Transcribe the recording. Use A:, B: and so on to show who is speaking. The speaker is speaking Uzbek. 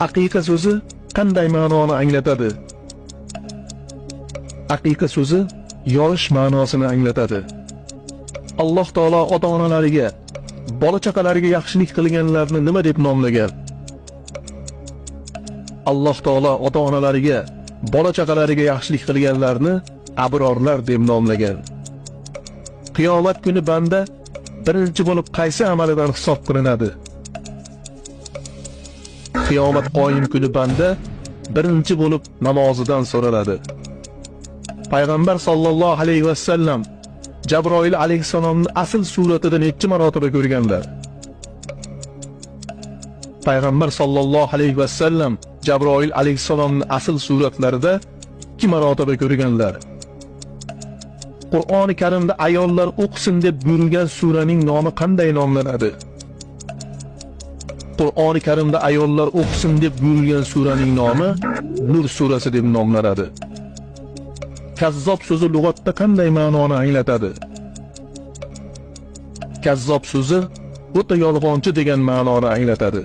A: Aqiqa so'zi qanday ma'noni anglatadi? Aqiqa so'zi yorish ma'nosini anglatadi. Alloh taolo ota-onalariga, bola-chaqalariga yaxshilik qilganlarni nima deb nomlagan? Alloh taolo ota-onalariga, bola-chaqalariga yaxshilik qilganlarni abrorlar deb nomlagan. Qiyomat kuni banda birinchi bo'lib qaysi amalidan hisob qilinadi? Qiyomat qoyim kuni banda birinchi bo'lib namozidan so'raladi. Payg'ambar sollallohu alayhi va sallam Jabroil alayhissalomni asl suratida necha marotaba ko'rganlar? Payg'ambar sollallohu alayhi va sallam Jabroil alayhissalomni asl suratlarida 2 marotaba ko'rganlar. Qur'oni Karimda ayollar o'qisin deb buyurilgan suraning nomi qanday nomlanadi? Qur'oni Karimda ayollar o'qisin deb buyurilgan suraning nomi Nur surasi deb nomlanadi. Kazzob so'zi lug'atda qanday ma'noni anglatadi? Kazzob so'zi o'ta yolg'onchi degan ma'noni anglatadi.